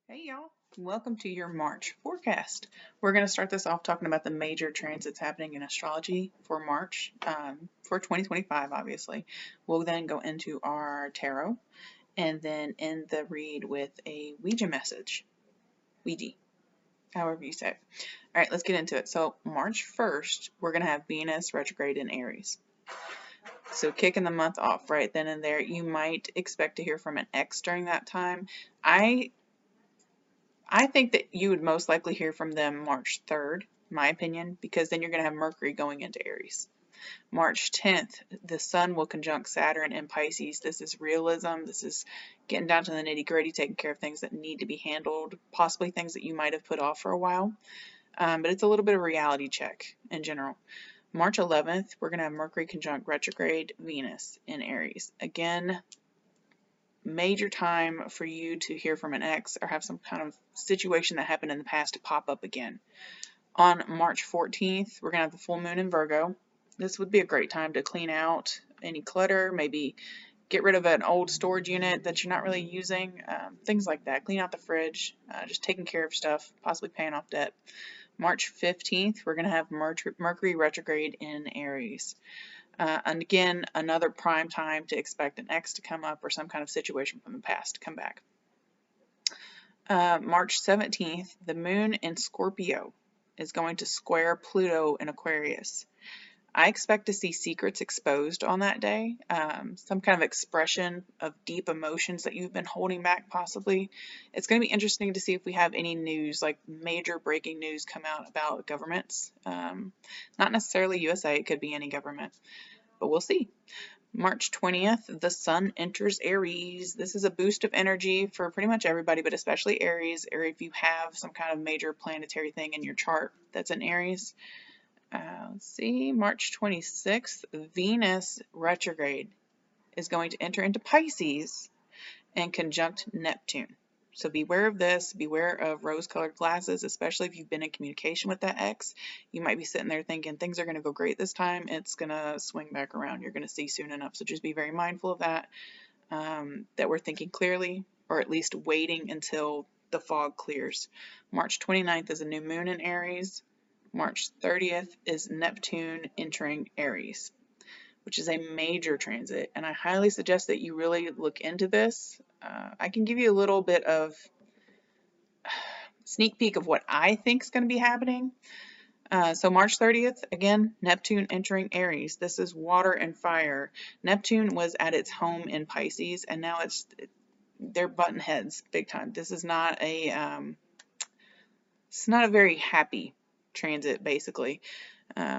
Hey y'all, welcome to your March forecast. We're going to start this off talking about the major transits happening in astrology for March, for 2025, obviously. We'll then go into our tarot and then end the read with a Ouija message. Ouija, however you say it. All right, let's get into it. So, March 1st, we're going to have Venus retrograde in Aries. So, kicking the month off right then and there, you might expect to hear from an ex during that time. I think that you would most likely hear from them March 3rd, my opinion, because then you're going to have Mercury going into Aries. March 10th, the Sun will conjunct Saturn in Pisces. This is realism. This is getting down to the nitty gritty, taking care of things that need to be handled, possibly things that you might have put off for a while. But it's a little bit of a reality check in general. March 11th, we're going to have Mercury conjunct retrograde Venus in Aries. Again, major time for you to hear from an ex or have some kind of situation that happened in the past to pop up again. On March 14th, we're going to have the full moon in Virgo. This would be a great time to clean out any clutter, maybe get rid of an old storage unit that you're not really using, things like that. Clean out the fridge, just taking care of stuff, possibly paying off debt. March 15th, we're going to have Mercury retrograde in Aries. And again, another prime time to expect an ex to come up or some kind of situation from the past to come back. March 17th, the moon in Scorpio is going to square Pluto in Aquarius. I expect to see secrets exposed on that day, some kind of expression of deep emotions that you've been holding back possibly. It's going to be interesting to see if we have any news, like major breaking news come out about governments. Not necessarily USA, it could be any government, but we'll see. March 20th, the Sun enters Aries. This is a boost of energy for pretty much everybody, but especially Aries, or if you have some kind of major planetary thing in your chart that's in Aries. Let's see, March 26th, Venus retrograde is going to enter into Pisces and conjunct Neptune. So beware of this, beware of rose-colored glasses, especially if you've been in communication with that ex. You might be sitting there thinking things are going to go great this time. It's going to swing back around. You're going to see soon enough. So just be very mindful of that, that we're thinking clearly, or at least waiting until the fog clears. March 29th is a new moon in Aries. March 30th is Neptune entering Aries, which is a major transit, and I highly suggest that you really look into this. I can give you a little bit of sneak peek of what I think is going to be happening. So March 30th, again, Neptune entering Aries. This is water and fire. Neptune was at its home in Pisces, and now they're button heads big time. This is not it's not a very happy transit, basically.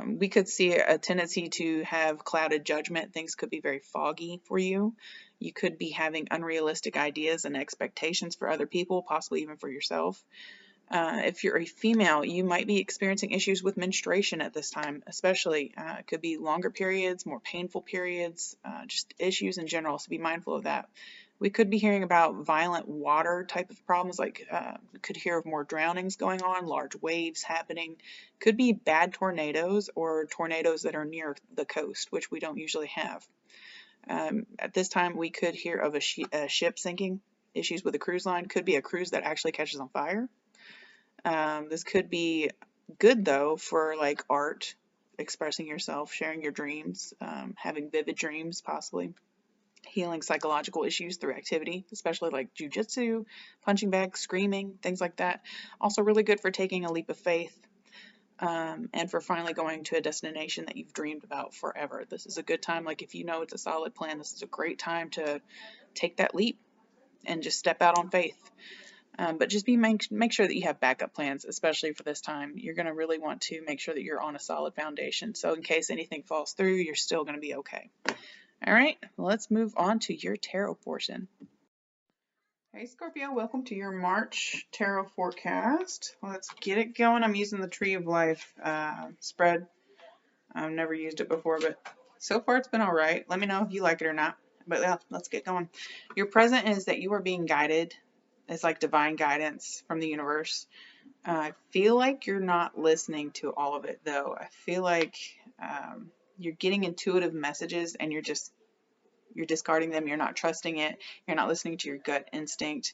We could see a tendency to have clouded judgment. Things could be very foggy for you. You could be having unrealistic ideas and expectations for other people, possibly even for yourself. If you're a female, you might be experiencing issues with menstruation at this time, especially. It could be longer periods, more painful periods, just issues in general, so be mindful of that. We could be hearing about violent water type of problems, like we could hear of more drownings going on, large waves happening. Could be bad tornadoes or tornadoes that are near the coast, which we don't usually have. At this time, we could hear of a ship sinking, issues with a cruise line. Could be a cruise that actually catches on fire. This could be good, though, for like art, expressing yourself, sharing your dreams, having vivid dreams, possibly. Healing psychological issues through activity, especially like jujitsu, punching bags, screaming, things like that. Also really good for taking a leap of faith, and for finally going to a destination that you've dreamed about forever. This is a good time. Like if you know it's a solid plan, this is a great time to take that leap and just step out on faith. But just make sure that you have backup plans, especially for this time. You're going to really want to make sure that you're on a solid foundation. So in case anything falls through, you're still going to be okay. All right, let's move on to your tarot portion. Hey Scorpio, welcome to your March tarot forecast. Let's get it going. I'm using the Tree of Life spread. I've never used it before, but so far it's been all right. Let me know if you like it or not. But yeah, let's get going. Your present is that you are being guided. It's like divine guidance from the universe. I feel like you're not listening to all of it, though. I feel like you're getting intuitive messages and you're discarding them. You're not trusting it. You're not listening to your gut instinct.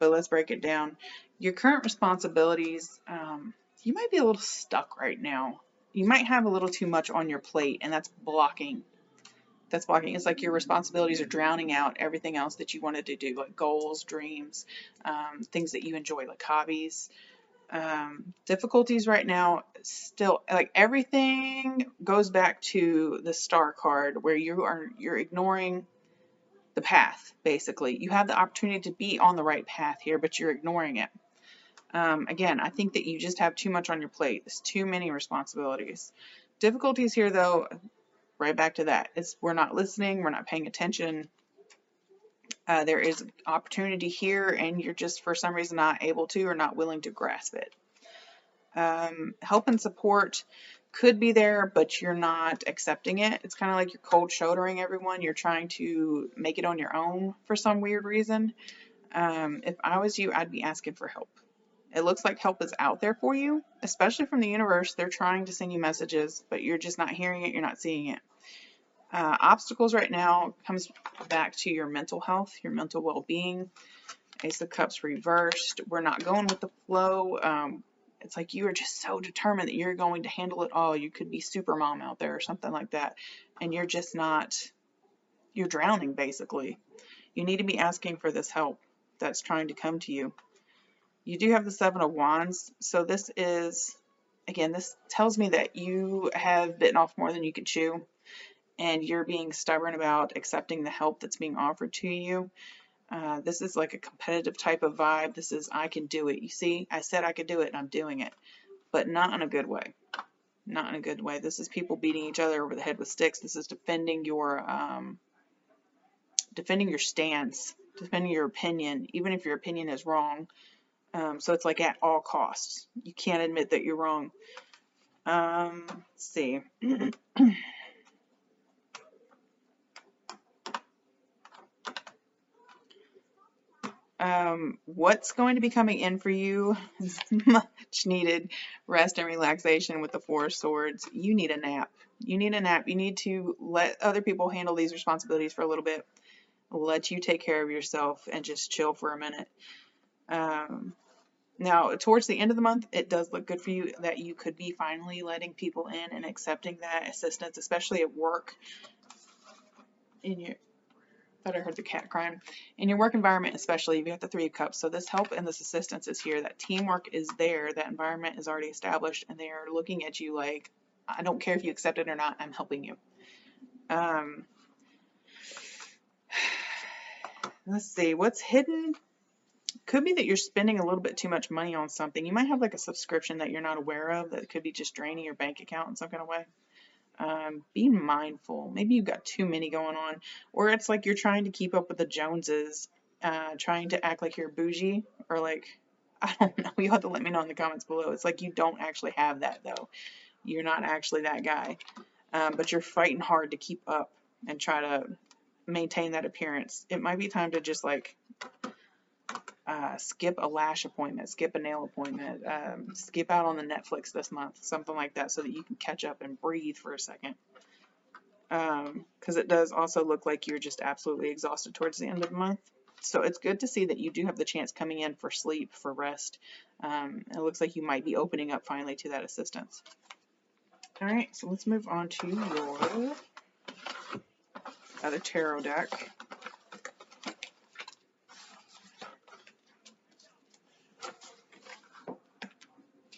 but let's break it down. Your current responsibilities, you might be a little stuck right now. You might have a little too much on your plate, and that's blocking. That's blocking. It's like your responsibilities are drowning out everything else that you wanted to do, like goals, dreams, things that you enjoy, like hobbies. Difficulties right now, still, like everything goes back to the star card where you're ignoring the path. Basically, you have the opportunity to be on the right path here, but you're ignoring it. Again, I think that you just have too much on your plate. There's too many responsibilities. Difficulties here, though, right back to that. We're not listening. We're not paying attention. There is opportunity here, and you're just for some reason not able to or not willing to grasp it. Help and support could be there, but you're not accepting it. It's kind of like you're cold shouldering everyone. You're trying to make it on your own for some weird reason. If I was you, I'd be asking for help. It looks like help is out there for you, especially from the universe. They're trying to send you messages, but you're just not hearing it. You're not seeing it. Obstacles right now comes back to your mental health, your mental well-being. Ace of Cups reversed. We're not going with the flow. It's like you are just so determined that you're going to handle it all. You could be super mom out there or something like that. And you're just not, you're drowning basically. You need to be asking for this help that's trying to come to you. You do have the Seven of Wands. So this is, again, this tells me that you have bitten off more than you can chew. And you're being stubborn about accepting the help that's being offered to you. This is like a competitive type of vibe. This is, I can do it. You see, I said I could do it and I'm doing it, but not in a good way. Not in a good way. This is people beating each other over the head with sticks. This is defending your stance, defending your opinion, even if your opinion is wrong. So it's like at all costs. You can't admit that you're wrong. Let's see. What's going to be coming in for you is much needed rest and relaxation with the Four of Swords. You need a nap. You need a nap. You need to let other people handle these responsibilities for a little bit. Let you take care of yourself and just chill for a minute. Now, towards the end of the month, it does look good for you that you could be finally letting people in and accepting that assistance, especially at work. Thought I heard the cat crying. In your work environment, especially, you've got the Three of Cups. So this help and this assistance is here. That teamwork is there. That environment is already established, and they are looking at you like, I don't care if you accept it or not. I'm helping you. Let's see. What's hidden? Could be that you're spending a little bit too much money on something. You might have like a subscription that you're not aware of that could be just draining your bank account in some kind of way. Be mindful. Maybe you've got too many going on, or it's like you're trying to keep up with the Joneses, trying to act like you're bougie, or like, I don't know. You'll have to let me know in the comments below. It's like you don't actually have that though. You're not actually that guy, but you're fighting hard to keep up and try to maintain that appearance. It might be time to just like skip a lash appointment, skip a nail appointment, skip out on the Netflix this month, something like that, so that you can catch up and breathe for a second. Because it does also look like you're just absolutely exhausted towards the end of the month. So it's good to see that you do have the chance coming in for sleep, for rest. It looks like you might be opening up finally to that assistance. All right, so let's move on to your other tarot deck.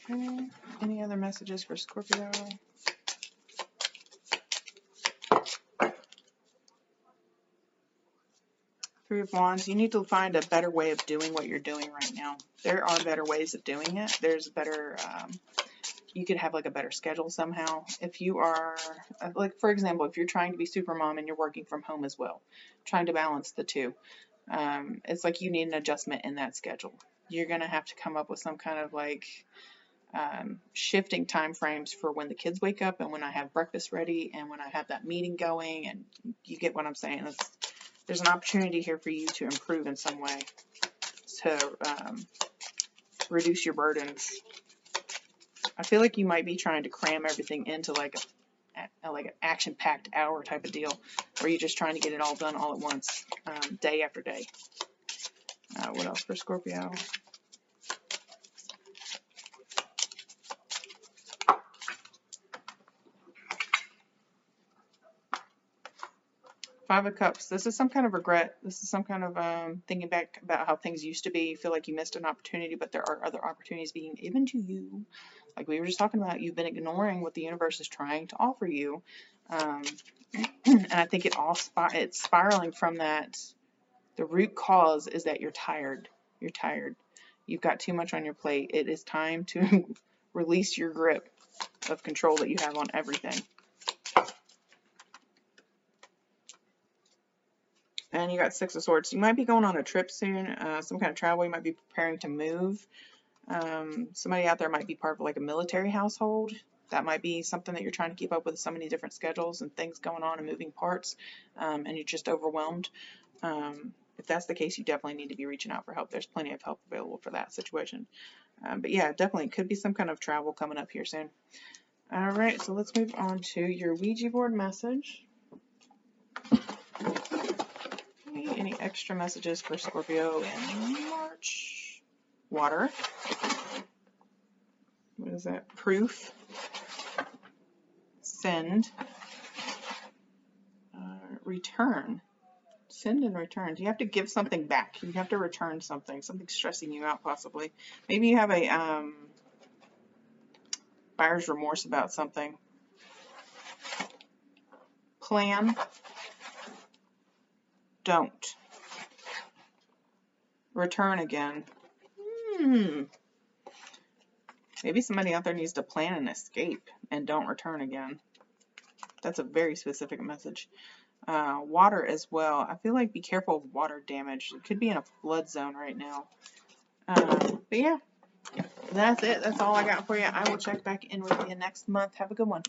Okay, any other messages for Scorpio? Three of Wands, you need to find a better way of doing what you're doing right now. There are better ways of doing it. There's better, you could have like a better schedule somehow. If you are, like for example, if you're trying to be super mom and you're working from home as well, trying to balance the two, it's like you need an adjustment in that schedule. You're going to have to come up with some kind of like shifting time frames for when the kids wake up and when I have breakfast ready and when I have that meeting going, and you get what I'm saying. There's an opportunity here for you to improve in some way, to reduce your burdens. I feel like you might be trying to cram everything into like an action-packed hour type of deal, where you're just trying to get it all done all at once, day after day. What else for Scorpio? Five of Cups. This is some kind of regret. This is some kind of thinking back about how things used to be. You feel like you missed an opportunity, but there are other opportunities being given to you. Like we were just talking about, you've been ignoring what the universe is trying to offer you. And I think it's spiraling from that. The root cause is that you're tired. You're tired. You've got too much on your plate. It is time to release your grip of control that you have on everything. And you got Six of Swords. You might be going on a trip soon, some kind of travel. You might be preparing to move. Somebody out there might be part of like a military household. That might be something that you're trying to keep up with, so many different schedules and things going on and moving parts, and you're just overwhelmed. If that's the case, you definitely need to be reaching out for help. There's plenty of help available for that situation. But yeah, definitely could be some kind of travel coming up here soon. All right, so let's move on to your Ouija board message. Any extra messages for Scorpio in March? Water. What is that? Proof. Send. Return. Send and return. You have to give something back. You have to return something. Something's stressing you out, possibly. Maybe you have a buyer's remorse about something. Plan. Don't. Return again. Maybe somebody out there needs to plan an escape and don't return again. That's a very specific message. Water as well. I feel like be careful of water damage. It could be in a flood zone right now. But yeah, that's it. That's all I got for you. I will check back in with you next month. Have a good one.